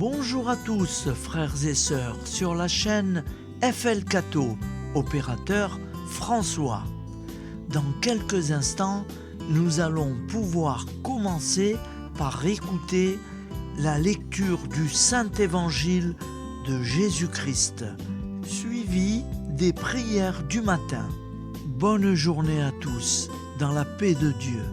Bonjour à tous, frères et sœurs, sur la chaîne FL Cato, opérateur François. Dans quelques instants, nous allons pouvoir commencer par écouter la lecture du Saint-Évangile de Jésus-Christ, suivi des prières du matin. Bonne journée à tous, dans la paix de Dieu.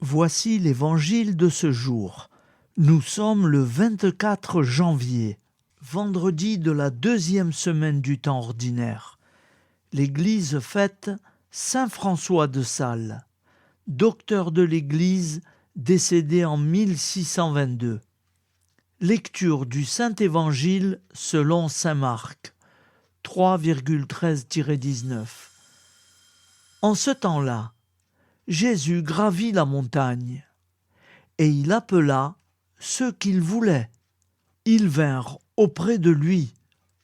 Voici l'évangile de ce jour. Nous sommes le 24 janvier, vendredi de la 2e semaine du temps ordinaire. L'Église fête Saint François de Sales, docteur de l'Église décédé en 1622. Lecture du Saint-Évangile selon saint Marc, 3,13-19. En ce temps-là, Jésus gravit la montagne, et il appela ceux qu'il voulait. Ils vinrent auprès de lui,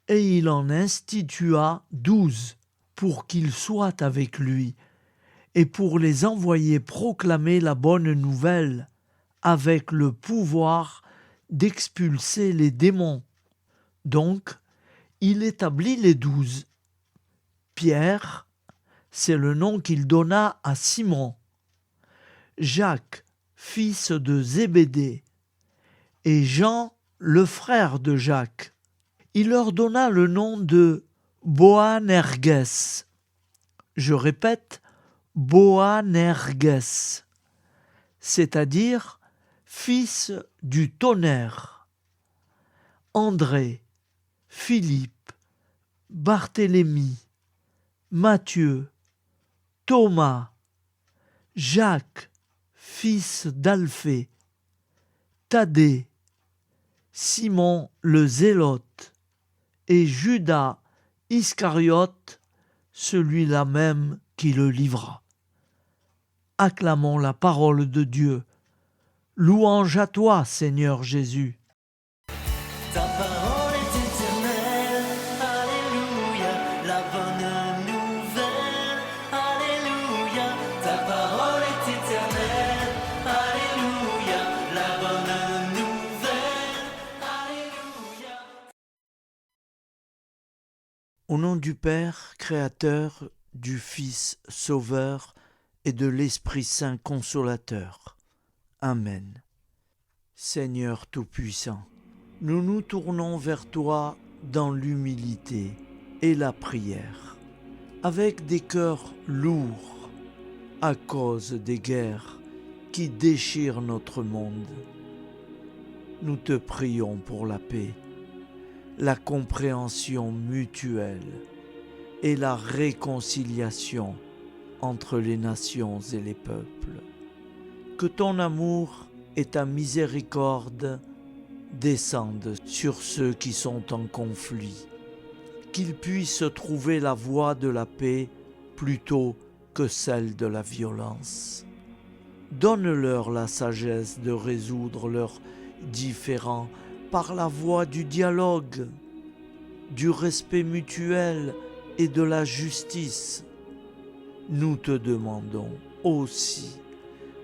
et il en institua 12 pour qu'ils soient avec lui, et pour les envoyer proclamer la bonne nouvelle, avec le pouvoir d'expulser les démons. Donc, il établit les 12. Pierre, c'est le nom qu'il donna à Simon, Jacques, fils de Zébédée, et Jean, le frère de Jacques. Il leur donna le nom de Boanerges. Je répète, Boanerges, c'est-à-dire fils du tonnerre. André, Philippe, Barthélemy, Matthieu, Thomas, Jacques, fils d'Alphée, Thaddée, Simon le Zélote, et Judas Iscariote, celui-là même qui le livra. Acclamons la parole de Dieu. Louange à toi, Seigneur Jésus. Ta parole est éternelle, alléluia, la bonne nouvelle, alléluia. Ta parole est éternelle, alléluia, la bonne nouvelle, alléluia. Au nom du Père, Créateur, du Fils, Sauveur, et de l'Esprit Saint Consolateur. Amen. Seigneur Tout-Puissant, nous nous tournons vers toi dans l'humilité et la prière, avec des cœurs lourds à cause des guerres qui déchirent notre monde. Nous te prions pour la paix, la compréhension mutuelle et la réconciliation entre les nations et les peuples. Que ton amour et ta miséricorde descendent sur ceux qui sont en conflit, qu'ils puissent trouver la voie de la paix plutôt que celle de la violence. Donne-leur la sagesse de résoudre leurs différends par la voie du dialogue, du respect mutuel et de la justice. Nous te demandons aussi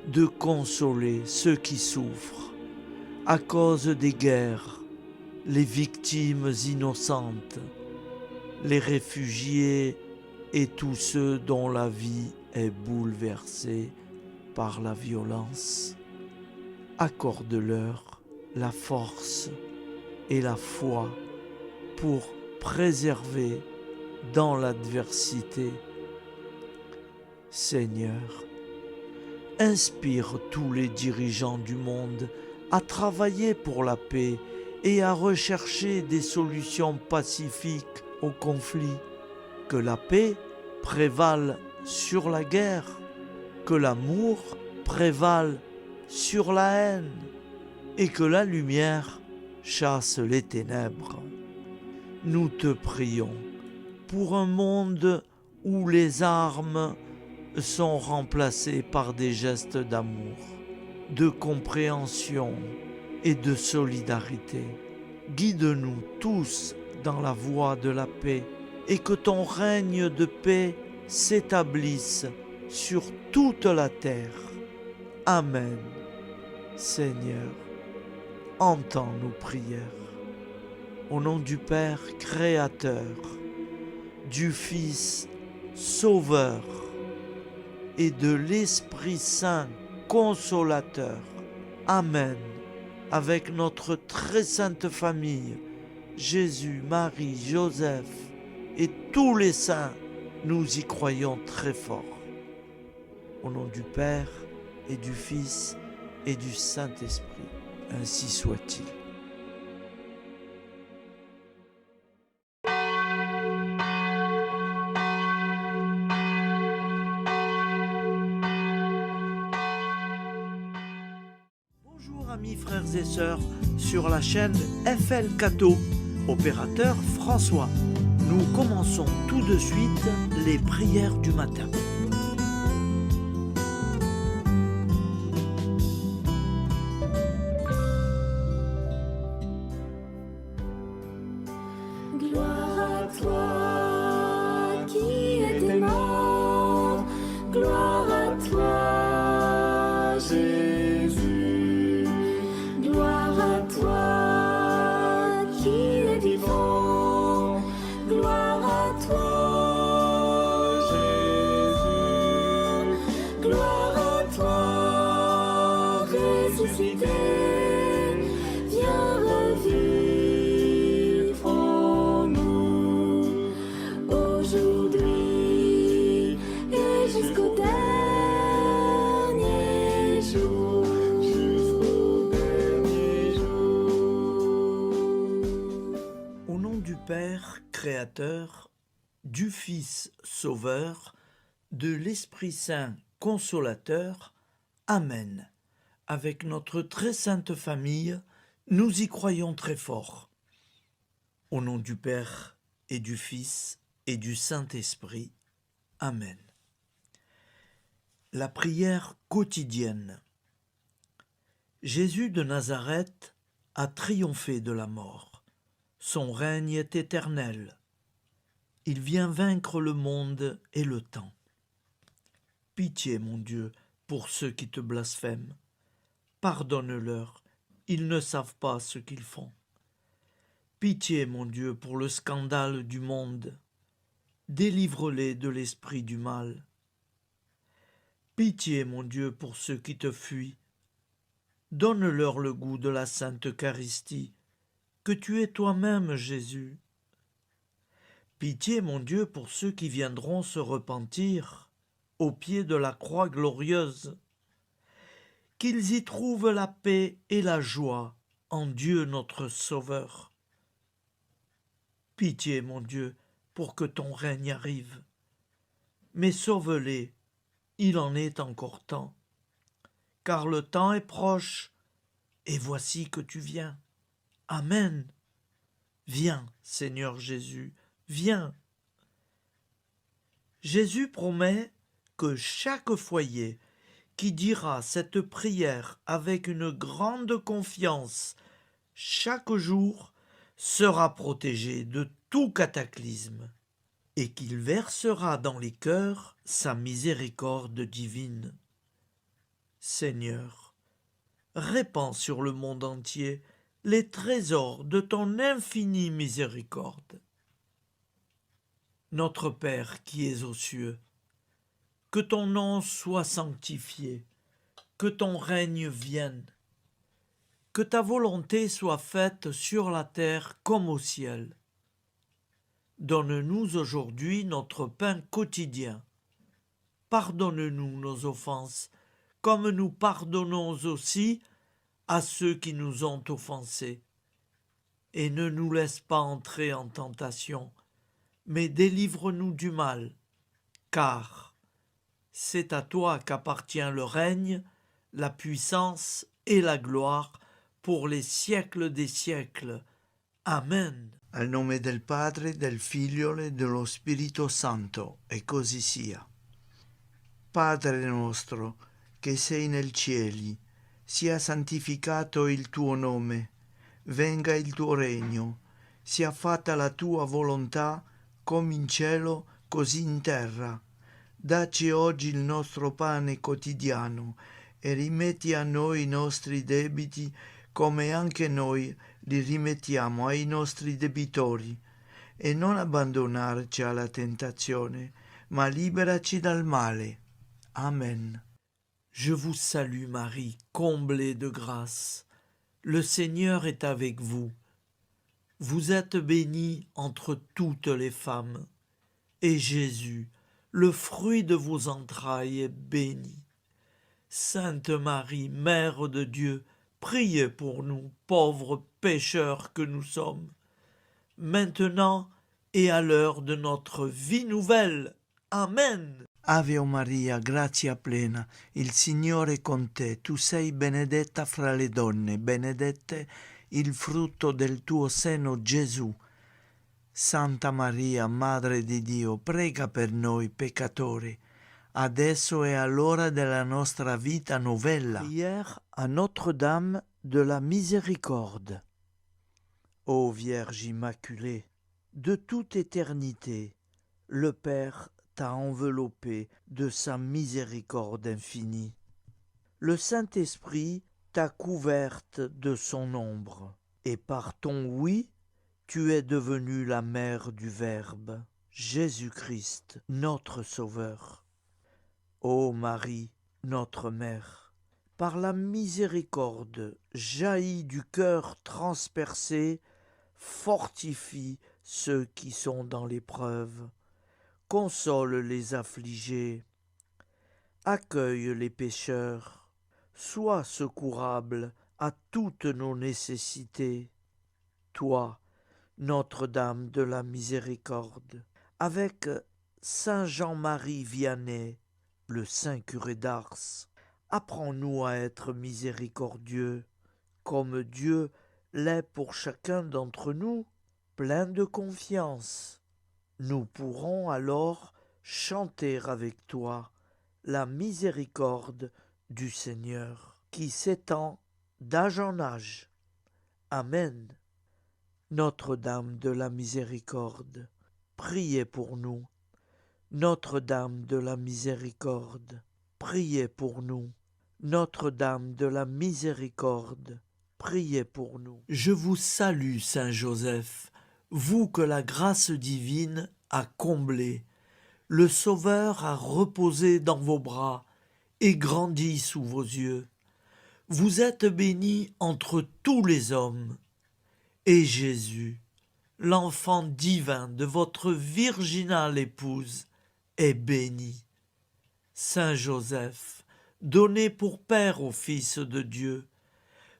de consoler ceux qui souffrent à cause des guerres, les victimes innocentes, les réfugiés et tous ceux dont la vie est bouleversée par la violence. Accorde-leur la force et la foi pour préserver dans l'adversité. Seigneur, inspire tous les dirigeants du monde à travailler pour la paix et à rechercher des solutions pacifiques aux conflits. Que la paix prévale sur la guerre, que l'amour prévale sur la haine et que la lumière chasse les ténèbres. Nous te prions pour un monde où les armes sont remplacées par des gestes d'amour, de compréhension et de solidarité. Guide-nous tous dans la voie de la paix et que ton règne de paix s'établisse sur toute la terre. Amen. Seigneur, entends nos prières. Au nom du Père Créateur, du Fils Sauveur et de l'Esprit Saint Consolateur. Amen. Avec notre très sainte famille, Jésus, Marie, Joseph et tous les saints, nous y croyons très fort. Au nom du Père et du Fils et du Saint-Esprit, ainsi soit-il. Bonjour amis frères et sœurs sur la chaîne FL Cato, opérateur François. Nous commençons tout de suite les prières du matin. Gloire à toi qui es mort, gloire à toi Jésus, gloire à toi qui es vivant, gloire à toi Jésus, gloire à toi ressuscité, viens revivre. Père Créateur, du Fils Sauveur, de l'Esprit Saint Consolateur. Amen. Avec notre très sainte famille, nous y croyons très fort. Au nom du Père et du Fils et du Saint-Esprit. Amen. La prière quotidienne. Jésus de Nazareth a triomphé de la mort. Son règne est éternel. Il vient vaincre le monde et le temps. Pitié, mon Dieu, pour ceux qui te blasphèment. Pardonne-leur, ils ne savent pas ce qu'ils font. Pitié, mon Dieu, pour le scandale du monde. Délivre-les de l'esprit du mal. Pitié, mon Dieu, pour ceux qui te fuient. Donne-leur le goût de la Sainte Eucharistie, que tu es toi-même, Jésus. Pitié, mon Dieu, pour ceux qui viendront se repentir au pied de la croix glorieuse, qu'ils y trouvent la paix et la joie en Dieu notre Sauveur. Pitié, mon Dieu, pour que ton règne arrive. Mais sauve-les, il en est encore temps, car le temps est proche, et voici que tu viens. Amen. Viens, Seigneur Jésus, viens. Jésus promet que chaque foyer qui dira cette prière avec une grande confiance chaque jour sera protégé de tout cataclysme et qu'il versera dans les cœurs sa miséricorde divine. Seigneur, répands sur le monde entier les trésors de ton infinie miséricorde. Notre Père qui es aux cieux, que ton nom soit sanctifié, que ton règne vienne, que ta volonté soit faite sur la terre comme au ciel. Donne-nous aujourd'hui notre pain quotidien. Pardonne-nous nos offenses, comme nous pardonnons aussi à ceux qui nous ont offensés. Et ne nous laisse pas entrer en tentation, mais délivre-nous du mal, car c'est à toi qu'appartient le règne, la puissance et la gloire pour les siècles des siècles. Amen. Al nome del Padre, del Figlio e dello Spirito Santo, e così sia. Padre nostro, che sei nel cieli, sia santificato il tuo nome, venga il tuo regno, sia fatta la tua volontà, come in cielo, così in terra. Dacci oggi il nostro pane quotidiano e rimetti a noi i nostri debiti, come anche noi li rimettiamo ai nostri debitori, e non abbandonarci alla tentazione, ma liberaci dal male. Amen. Je vous salue Marie, comblée de grâce. Le Seigneur est avec vous. Vous êtes bénie entre toutes les femmes, et Jésus, le fruit de vos entrailles, est béni. Sainte Marie, Mère de Dieu, priez pour nous, pauvres pécheurs que nous sommes, maintenant et à l'heure de notre vie nouvelle. Amen. Ave Maria, grazia plena, il Signore è con te, tu sei benedetta fra le donne, benedetto il frutto del tuo seno, Gesù. Santa Maria, Madre di Dio, prega per noi peccatori, adesso e all'ora della nostra vita novella. Prière à Notre-Dame de la Miséricorde. Ô Vierge Immaculée, de toute éternité, le Père t'a enveloppé de sa miséricorde infinie. Le Saint-Esprit t'a couverte de son ombre, et par ton oui, tu es devenue la mère du Verbe, Jésus-Christ, notre Sauveur. Ô Marie, notre Mère, par la miséricorde jaillie du cœur transpercé, fortifie ceux qui sont dans l'épreuve, console les affligés, accueille les pécheurs, sois secourable à toutes nos nécessités. Toi, Notre-Dame de la Miséricorde, avec Saint Jean-Marie Vianney, le Saint curé d'Ars, apprends-nous à être miséricordieux, comme Dieu l'est pour chacun d'entre nous, plein de confiance. Nous pourrons alors chanter avec toi la miséricorde du Seigneur, qui s'étend d'âge en âge. Amen. Notre-Dame de la Miséricorde, priez pour nous. Notre-Dame de la Miséricorde, priez pour nous. Notre-Dame de la Miséricorde, priez pour nous. Je vous salue, Saint Joseph, vous que la grâce divine a comblé. Le Sauveur a reposé dans vos bras et grandi sous vos yeux. Vous êtes bénie entre tous les hommes. Et Jésus, l'enfant divin de votre virginale épouse, est béni. Saint Joseph, donné pour Père au Fils de Dieu,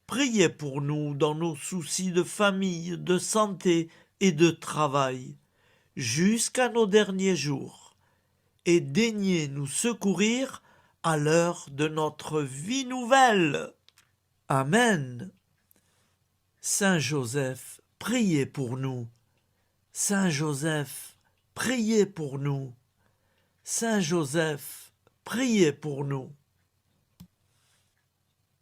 priez pour nous dans nos soucis de famille, de santé et de travail, jusqu'à nos derniers jours, et daignez nous secourir à l'heure de notre vie nouvelle. Amen. Saint Joseph, priez pour nous. Saint Joseph, priez pour nous. Saint Joseph, priez pour nous.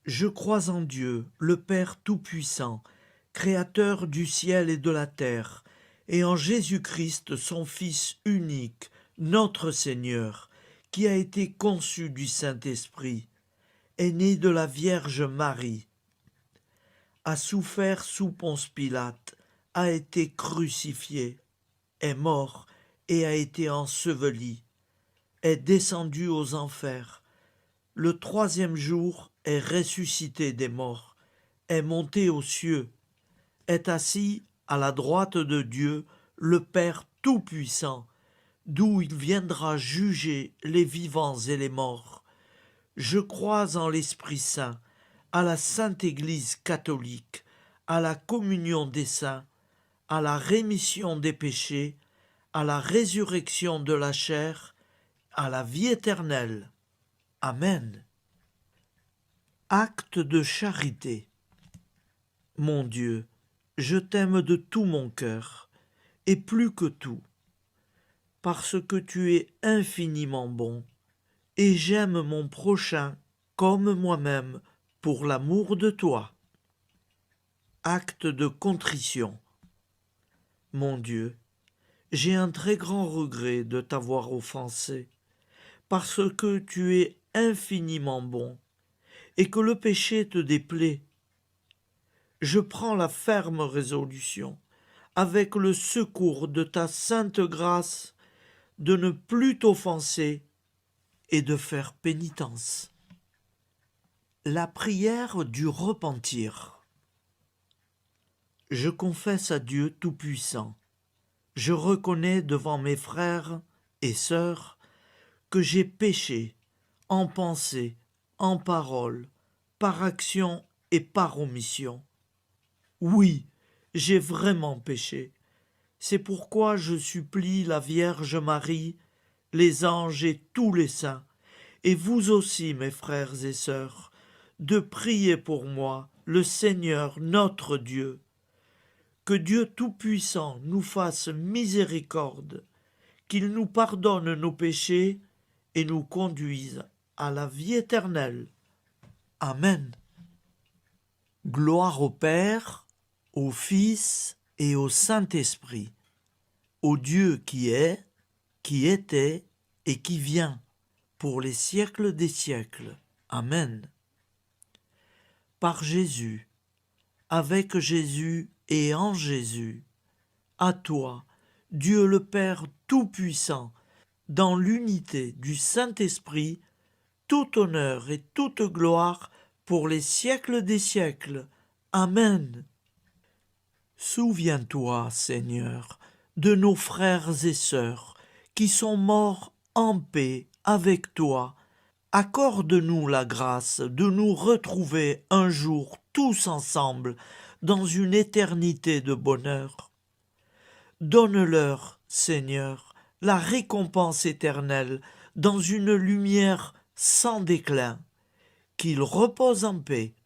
Je crois en Dieu, le Père Tout-Puissant, Créateur du ciel et de la terre, et en Jésus-Christ, son Fils unique, notre Seigneur, qui a été conçu du Saint-Esprit, est né de la Vierge Marie, a souffert sous Ponce Pilate, a été crucifié, est mort et a été enseveli, est descendu aux enfers, le troisième jour est ressuscité des morts, est monté aux cieux, est assis à la droite de Dieu, le Père Tout-Puissant, d'où il viendra juger les vivants et les morts. Je crois en l'Esprit Saint, à la Sainte Église catholique, à la communion des saints, à la rémission des péchés, à la résurrection de la chair, à la vie éternelle. Amen. Acte de charité. Mon Dieu, je t'aime de tout mon cœur, et plus que tout, parce que tu es infiniment bon, et j'aime mon prochain comme moi-même pour l'amour de toi. Acte de contrition. Mon Dieu, j'ai un très grand regret de t'avoir offensé, parce que tu es infiniment bon, et que le péché te déplaît. Je prends la ferme résolution, avec le secours de ta sainte grâce, de ne plus t'offenser et de faire pénitence. La prière du repentir. Je confesse à Dieu Tout-Puissant. Je reconnais devant mes frères et sœurs que j'ai péché en pensée, en parole, par action et par omission. Oui, j'ai vraiment péché. C'est pourquoi je supplie la Vierge Marie, les anges et tous les saints, et vous aussi, mes frères et sœurs, de prier pour moi, le Seigneur notre Dieu. Que Dieu Tout-Puissant nous fasse miséricorde, qu'il nous pardonne nos péchés et nous conduise à la vie éternelle. Amen. Gloire au Père, au Fils et au Saint-Esprit, au Dieu qui est, qui était et qui vient, pour les siècles des siècles. Amen. Par Jésus, avec Jésus et en Jésus, à toi, Dieu le Père Tout-Puissant, dans l'unité du Saint-Esprit, tout honneur et toute gloire pour les siècles des siècles. Amen. Souviens-toi, Seigneur, de nos frères et sœurs qui sont morts en paix avec toi. Accorde-nous la grâce de nous retrouver un jour tous ensemble dans une éternité de bonheur. Donne-leur, Seigneur, la récompense éternelle dans une lumière sans déclin. Qu'ils reposent en paix.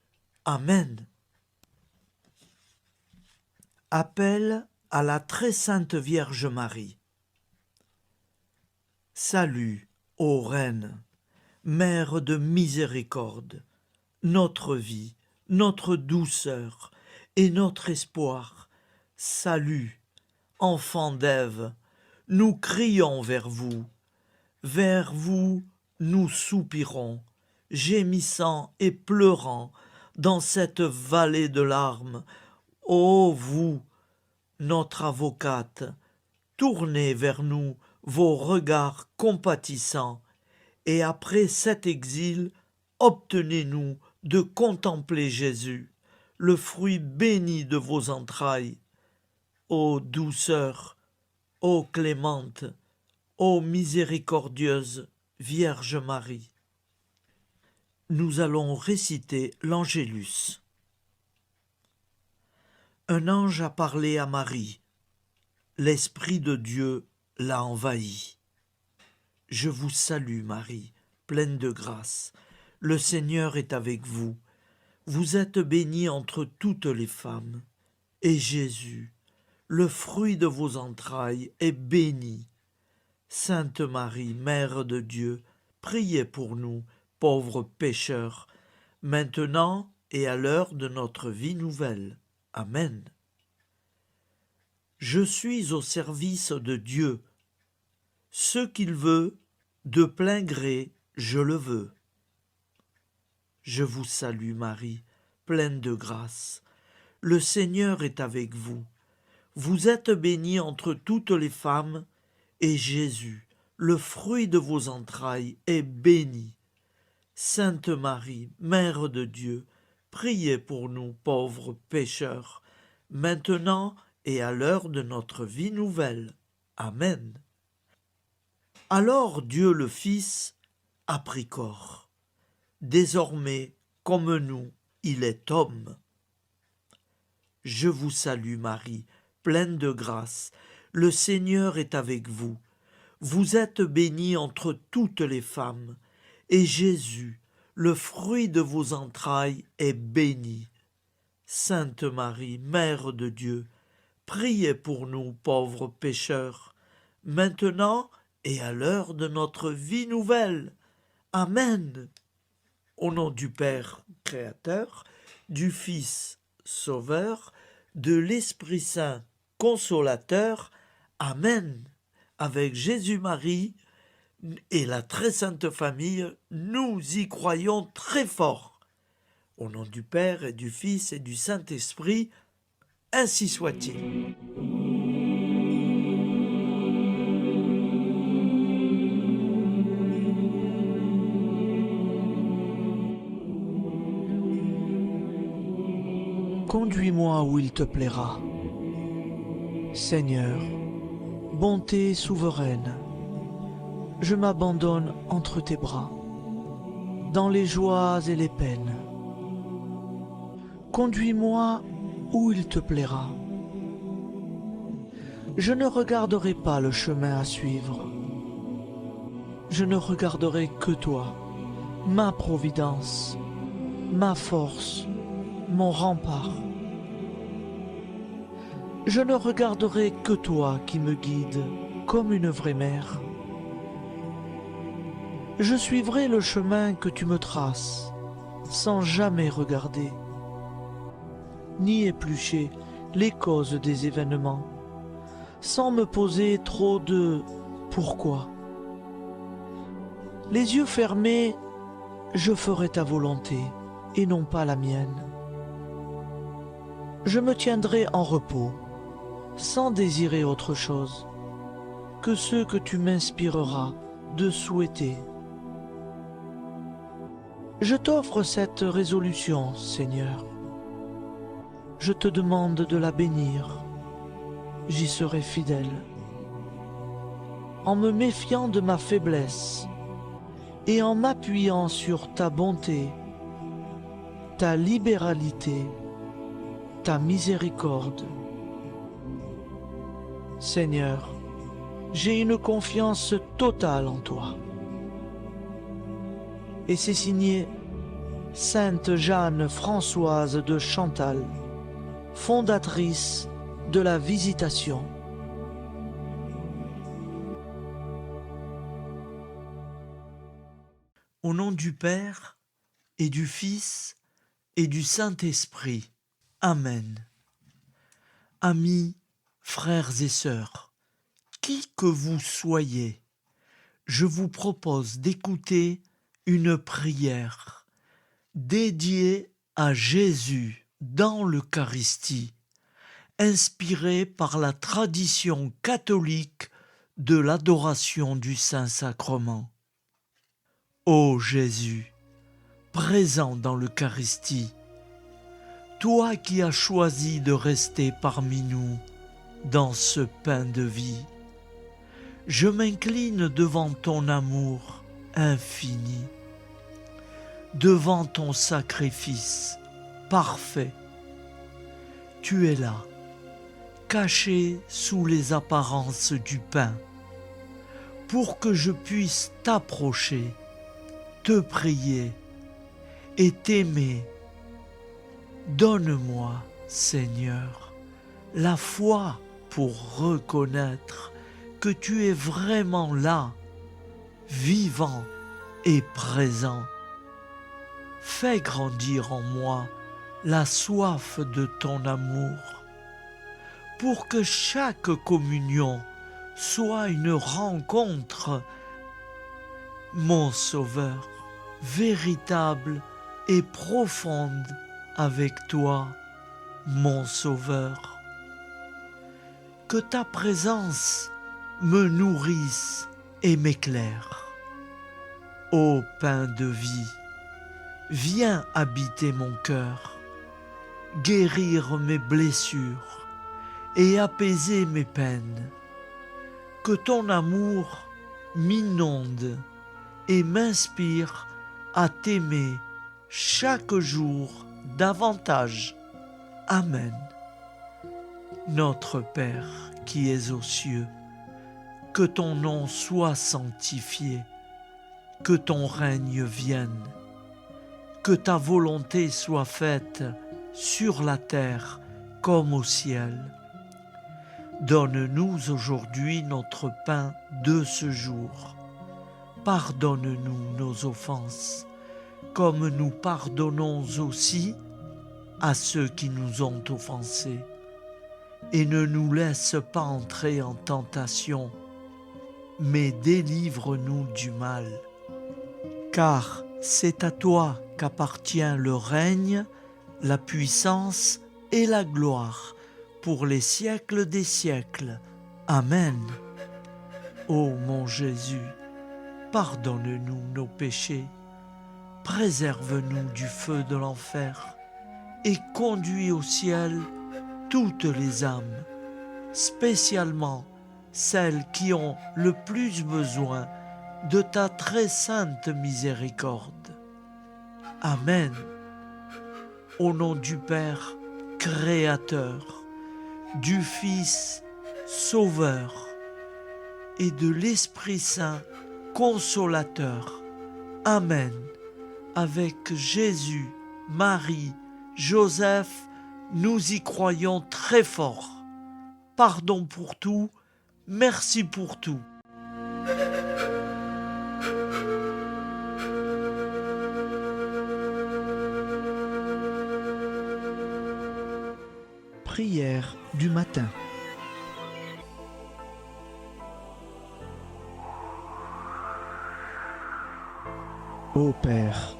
Amen. Appel à la très sainte Vierge Marie. Salut, ô Reine, Mère de miséricorde, notre vie, notre douceur et notre espoir. Salut, enfant d'Ève, nous crions vers vous nous soupirons, gémissant et pleurant dans cette vallée de larmes. Ô vous, notre avocate, tournez vers nous vos regards compatissants, et après cet exil, obtenez-nous de contempler Jésus, le fruit béni de vos entrailles. Ô douceur, ô clémente, ô miséricordieuse Vierge Marie. Nous allons réciter l'Angélus. Un ange a parlé à Marie. L'Esprit de Dieu l'a envahie. Je vous salue, Marie, pleine de grâce. Le Seigneur est avec vous. Vous êtes bénie entre toutes les femmes. Et Jésus, le fruit de vos entrailles, est béni. Sainte Marie, Mère de Dieu, priez pour nous, pauvres pécheurs, maintenant et à l'heure de notre vie nouvelle. Amen. Je suis au service de Dieu. Ce qu'il veut, de plein gré, je le veux. Je vous salue, Marie, pleine de grâce. Le Seigneur est avec vous. Vous êtes bénie entre toutes les femmes, et Jésus, le fruit de vos entrailles, est béni. Sainte Marie, Mère de Dieu, priez pour nous pauvres pécheurs, maintenant et à l'heure de notre vie nouvelle. Amen. Alors Dieu le Fils a pris corps. Désormais, comme nous, il est homme. Je vous salue Marie, pleine de grâce. Le Seigneur est avec vous. Vous êtes bénie entre toutes les femmes, et Jésus, le fruit de vos entrailles, est béni. Sainte Marie, Mère de Dieu, priez pour nous pauvres pécheurs, maintenant et à l'heure de notre vie nouvelle. Amen. Au nom du Père Créateur, du Fils Sauveur, de l'Esprit Saint Consolateur. Amen. Avec Jésus-Marie et la très sainte famille, nous y croyons très fort. Au nom du Père et du Fils et du Saint-Esprit, ainsi soit-il. Conduis-moi où il te plaira. Seigneur, bonté souveraine, je m'abandonne entre tes bras, dans les joies et les peines. Conduis-moi où il te plaira. Je ne regarderai pas le chemin à suivre. Je ne regarderai que toi, ma providence, ma force, mon rempart. Je ne regarderai que toi qui me guides comme une vraie mère. Je suivrai le chemin que tu me traces, sans jamais regarder, ni éplucher les causes des événements, sans me poser trop de pourquoi. Les yeux fermés, je ferai ta volonté et non pas la mienne. Je me tiendrai en repos, sans désirer autre chose que ce que tu m'inspireras de souhaiter. Je t'offre cette résolution, Seigneur. Je te demande de la bénir. J'y serai fidèle. En me méfiant de ma faiblesse et en m'appuyant sur ta bonté, ta libéralité, ta miséricorde. Seigneur, j'ai une confiance totale en toi. Et c'est signé Sainte Jeanne Françoise de Chantal, fondatrice de la Visitation. Au nom du Père et du Fils et du Saint-Esprit. Amen. Amis, frères et sœurs, qui que vous soyez, je vous propose d'écouter une prière dédiée à Jésus dans l'Eucharistie, inspirée par la tradition catholique de l'adoration du Saint-Sacrement. Ô Jésus, présent dans l'Eucharistie, toi qui as choisi de rester parmi nous dans ce pain de vie, je m'incline devant ton amour infini, devant ton sacrifice parfait. Tu es là, caché sous les apparences du pain, pour que je puisse t'approcher, te prier et t'aimer. Donne-moi, Seigneur, la foi pour reconnaître que tu es vraiment là, vivant et présent. Fais grandir en moi la soif de ton amour, pour que chaque communion soit une rencontre, mon Sauveur, véritable et profonde avec toi, mon Sauveur. Que ta présence me nourrisse et m'éclaire. Ô pain de vie, viens habiter mon cœur, guérir mes blessures et apaiser mes peines. Que ton amour m'inonde et m'inspire à t'aimer chaque jour davantage. Amen. Notre Père qui es aux cieux, que ton nom soit sanctifié, que ton règne vienne, que ta volonté soit faite sur la terre comme au ciel. Donne-nous aujourd'hui notre pain de ce jour. Pardonne-nous nos offenses, comme nous pardonnons aussi à ceux qui nous ont offensés. Et ne nous laisse pas entrer en tentation, mais délivre-nous du mal. Car c'est à toi qu'appartient le règne, la puissance et la gloire pour les siècles des siècles. Amen. Ô mon Jésus, pardonne-nous nos péchés, préserve-nous du feu de l'enfer et conduis au ciel toutes les âmes, spécialement celles qui ont le plus besoin de ta très sainte miséricorde. Amen. Au nom du Père Créateur, du Fils Sauveur et de l'Esprit Saint Consolateur. Amen. Avec Jésus, Marie, Joseph, nous y croyons très fort. Pardon pour tout, merci pour tout. Prière du matin. Ô Père,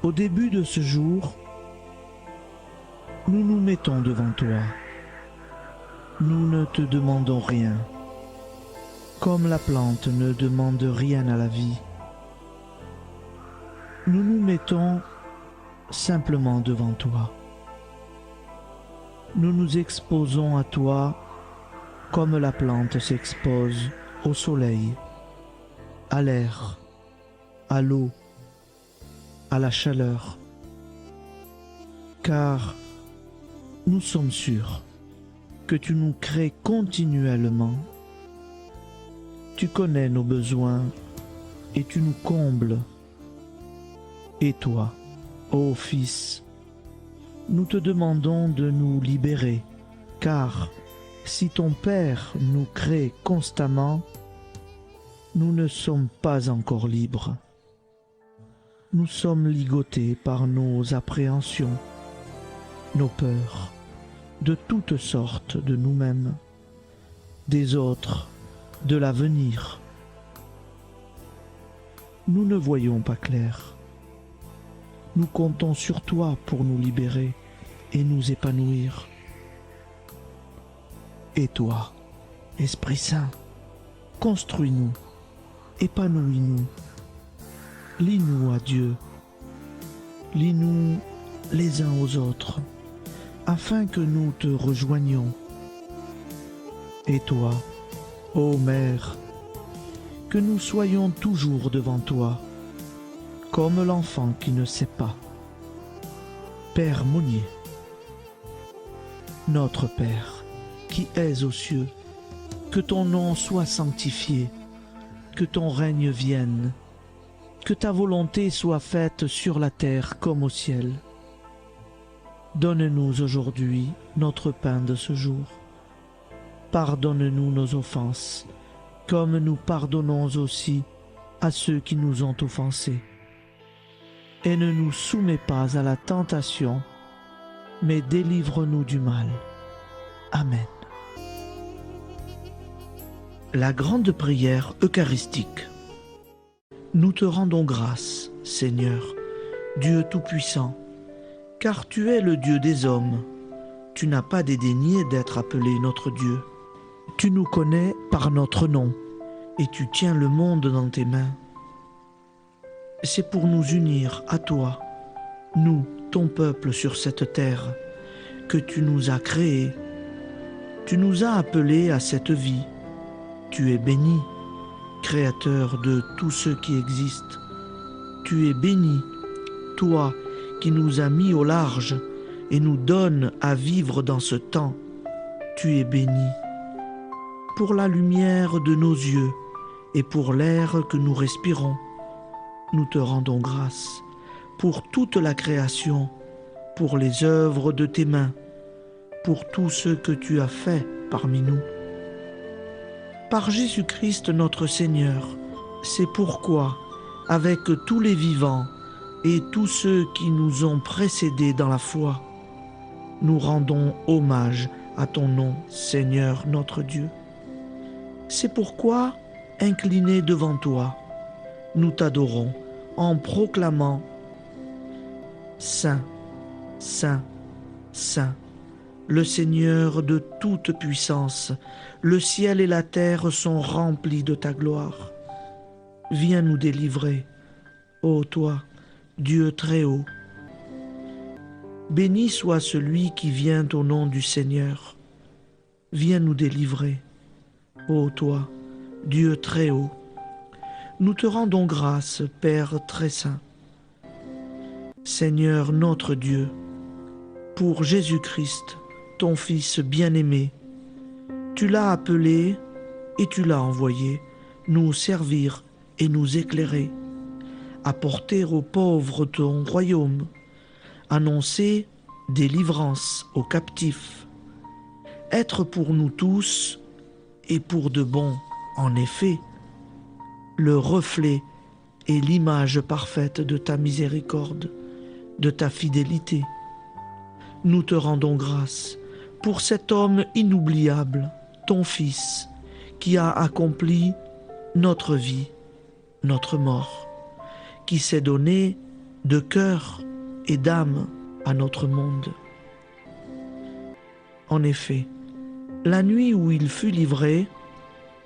au début de ce jour, nous nous mettons devant toi. Nous ne te demandons rien, comme la plante ne demande rien à la vie. Nous nous mettons simplement devant toi. Nous nous exposons à toi comme la plante s'expose au soleil, à l'air, à l'eau, à la chaleur. Car nous sommes sûrs que tu nous crées continuellement. Tu connais nos besoins et tu nous combles. Et toi, ô Fils, nous te demandons de nous libérer, car si ton Père nous crée constamment, nous ne sommes pas encore libres. Nous sommes ligotés par nos appréhensions, nos peurs, de toutes sortes de nous-mêmes, des autres, de l'avenir. Nous ne voyons pas clair. Nous comptons sur toi pour nous libérer et nous épanouir. Et toi, Esprit Saint, construis-nous, épanouis-nous, lie-nous à Dieu, lie-nous les uns aux autres, afin que nous te rejoignions. Et toi, ô Mère, que nous soyons toujours devant toi, comme l'enfant qui ne sait pas. Père Monnier, notre Père, qui es aux cieux, que ton nom soit sanctifié, que ton règne vienne, que ta volonté soit faite sur la terre comme au ciel. Donne-nous aujourd'hui notre pain de ce jour. Pardonne-nous nos offenses, comme nous pardonnons aussi à ceux qui nous ont offensés. Et ne nous soumets pas à la tentation, mais délivre-nous du mal. Amen. La grande prière eucharistique. Nous te rendons grâce, Seigneur, Dieu Tout-Puissant, car tu es le Dieu des hommes. Tu n'as pas dédaigné d'être appelé notre Dieu. Tu nous connais par notre nom, et tu tiens le monde dans tes mains. C'est pour nous unir à toi, nous, ton peuple sur cette terre, que tu nous as créés. Tu nous as appelés à cette vie. Tu es béni, Créateur de tout ce qui existe. Tu es béni, toi qui nous a mis au large et nous donne à vivre dans ce temps. Tu es béni. Pour la lumière de nos yeux et pour l'air que nous respirons, nous te rendons grâce. Pour toute la création, pour les œuvres de tes mains, pour tout ce que tu as fait parmi nous. Par Jésus-Christ notre Seigneur, c'est pourquoi, avec tous les vivants et tous ceux qui nous ont précédés dans la foi, nous rendons hommage à ton nom, Seigneur notre Dieu. C'est pourquoi, inclinés devant toi, nous t'adorons en proclamant « Saint, Saint, Saint ». Le Seigneur de toute puissance, le ciel et la terre sont remplis de ta gloire. Viens nous délivrer, ô toi, Dieu très haut. Béni soit celui qui vient au nom du Seigneur. Viens nous délivrer, ô toi, Dieu très haut. Nous te rendons grâce, Père très saint. Seigneur notre Dieu, pour Jésus-Christ, ton Fils bien-aimé, tu l'as appelé et tu l'as envoyé nous servir et nous éclairer, apporter aux pauvres ton royaume, annoncer délivrance aux captifs, être pour nous tous et pour de bon, en effet, le reflet et l'image parfaite de ta miséricorde, de ta fidélité. Nous te rendons grâce pour cet homme inoubliable, ton Fils, qui a accompli notre vie, notre mort, qui s'est donné de cœur et d'âme à notre monde. En effet, la nuit où il fut livré,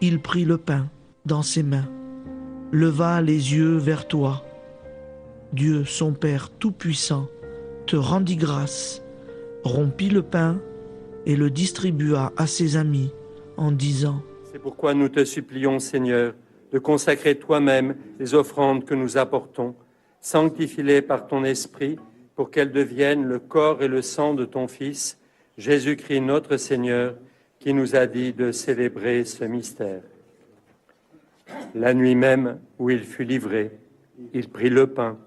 il prit le pain dans ses mains, leva les yeux vers toi. Dieu, son Père tout-puissant, te rendit grâce, rompit le pain et le distribua à ses amis en disant : C'est pourquoi nous te supplions, Seigneur, de consacrer toi-même les offrandes que nous apportons. Sanctifie-les par ton Esprit pour qu'elles deviennent le corps et le sang de ton Fils, Jésus-Christ notre Seigneur, qui nous a dit de célébrer ce mystère. La nuit même où il fut livré, il prit le pain.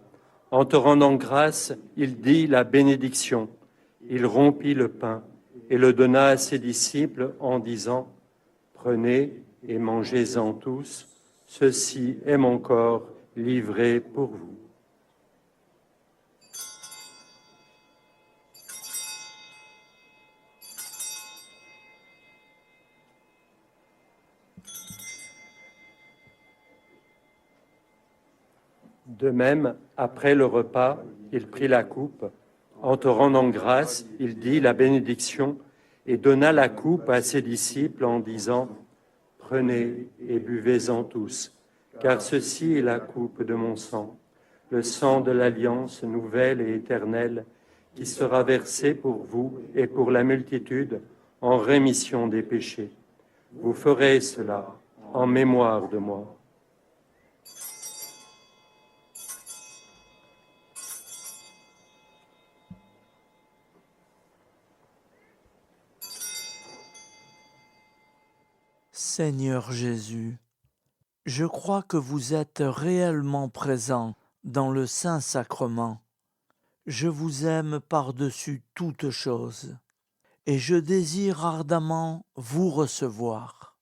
En te rendant grâce, il dit la bénédiction. Il rompit le pain et le donna à ses disciples en disant : Prenez et mangez-en tous, ceci est mon corps livré pour vous. De même, après le repas, il prit la coupe. En te rendant grâce, il dit la bénédiction et donna la coupe à ses disciples en disant : Prenez et buvez-en tous, car ceci est la coupe de mon sang, le sang de l'alliance nouvelle et éternelle, qui sera versé pour vous et pour la multitude en rémission des péchés. Vous ferez cela en mémoire de moi. Seigneur Jésus, je crois que vous êtes réellement présent dans le Saint-Sacrement. Je vous aime par-dessus toute chose et je désire ardemment vous recevoir.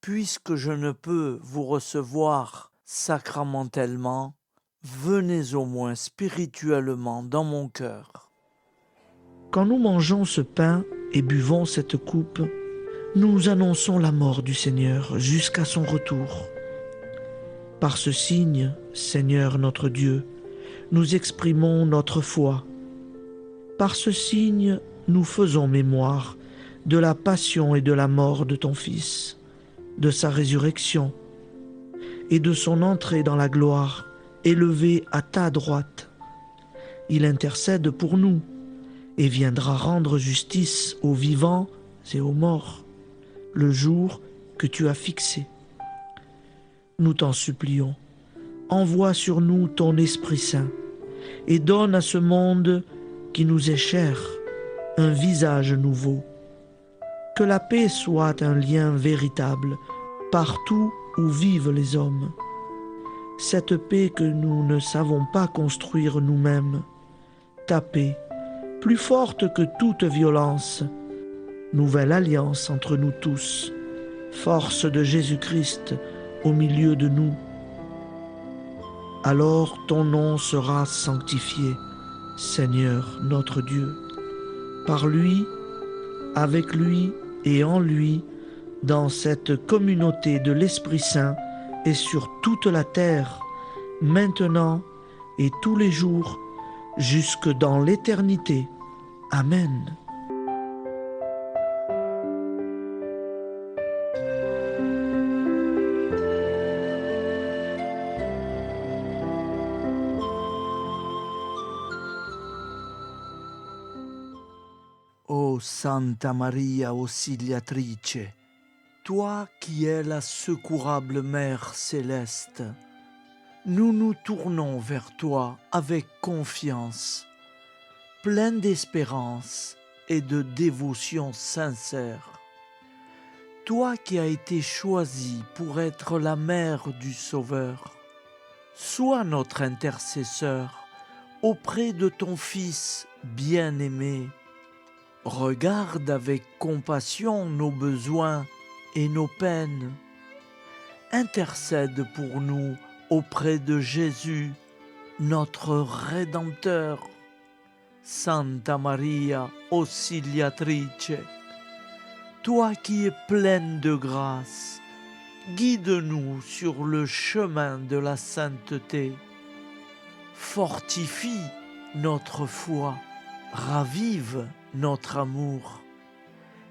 Puisque je ne peux vous recevoir sacramentellement, venez au moins spirituellement dans mon cœur. Quand nous mangeons ce pain et buvons cette coupe, nous annonçons la mort du Seigneur jusqu'à son retour. Par ce signe, Seigneur notre Dieu, nous exprimons notre foi. Par ce signe, nous faisons mémoire de la passion et de la mort de ton Fils, de sa résurrection et de son entrée dans la gloire, élevé à ta droite. Il intercède pour nous et viendra rendre justice aux vivants et aux morts, le jour que tu as fixé. Nous t'en supplions, envoie sur nous ton Esprit Saint et donne à ce monde qui nous est cher un visage nouveau. Que la paix soit un lien véritable partout où vivent les hommes. Cette paix que nous ne savons pas construire nous-mêmes. Ta paix, plus forte que toute violence. Nouvelle alliance entre nous tous. Force de Jésus-Christ au milieu de nous. Alors ton nom sera sanctifié, Seigneur notre Dieu. Par lui, avec lui et en lui, dans cette communauté de l'Esprit Saint et sur toute la terre, maintenant et tous les jours, jusque dans l'éternité. Amen. Ô Santa Maria Auxiliatrice, toi qui es la secourable Mère céleste, nous nous tournons vers toi avec confiance, plein d'espérance et de dévotion sincère. Toi qui as été choisie pour être la mère du Sauveur, sois notre intercesseur auprès de ton Fils bien-aimé. Regarde avec compassion nos besoins et nos peines. Intercède pour nous auprès de Jésus, notre Rédempteur. Santa Maria Auxiliatrice, toi qui es pleine de grâce, guide-nous sur le chemin de la sainteté. Fortifie notre foi, ravive notre amour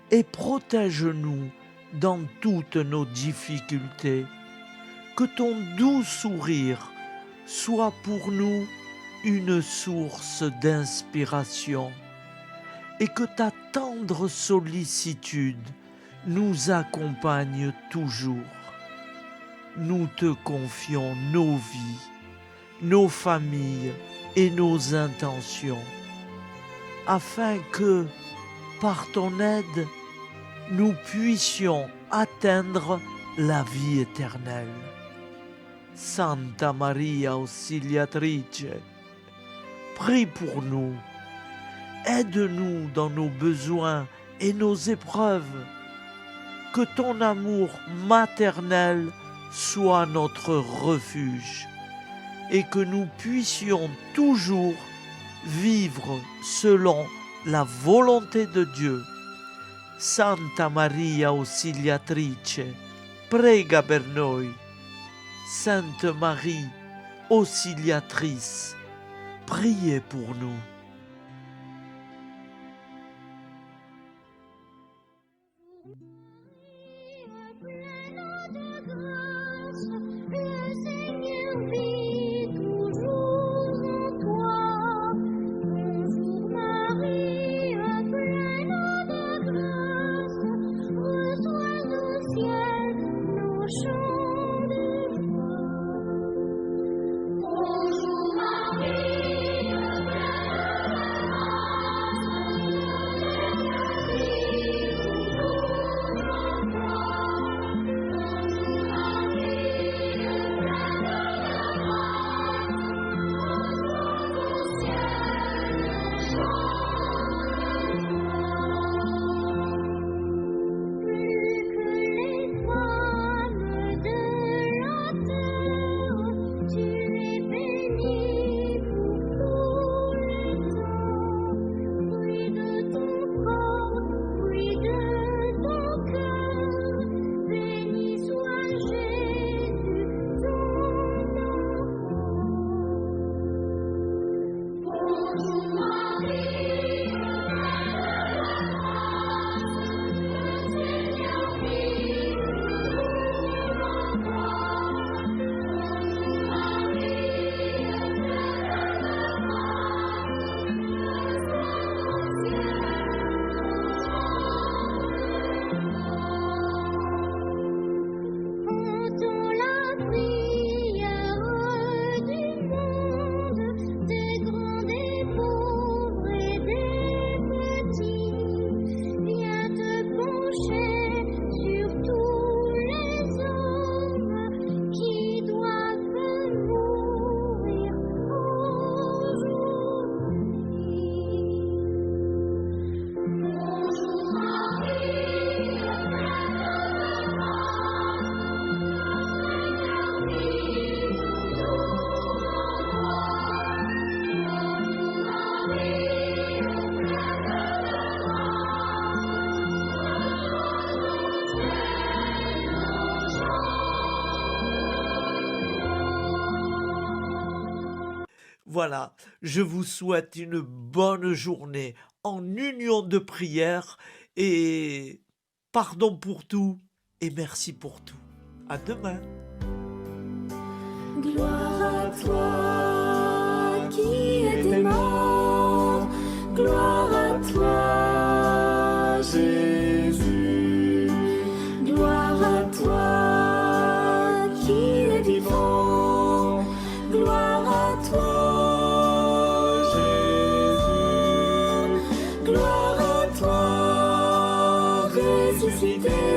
et protège-nous dans toutes nos difficultés. Que ton doux sourire soit pour nous une source d'inspiration et que ta tendre sollicitude nous accompagne toujours. Nous te confions nos vies, nos familles et nos intentions, afin que, par ton aide, nous puissions atteindre la vie éternelle. Santa Maria Auxiliatrice, prie pour nous, aide-nous dans nos besoins et nos épreuves, que ton amour maternel soit notre refuge et que nous puissions toujours vivre selon la volonté de Dieu. Santa Maria Auxiliatrice, prega per noi. Sainte Marie, Auxiliatrice, priez pour nous. Voilà, je vous souhaite une bonne journée en union de prière et pardon pour tout et merci pour tout. À demain. Gloire à toi qui es mort, gloire à toi Jésus, gloire à toi qui es vivant, gloire à toi Jésus, gloire à toi ressuscité.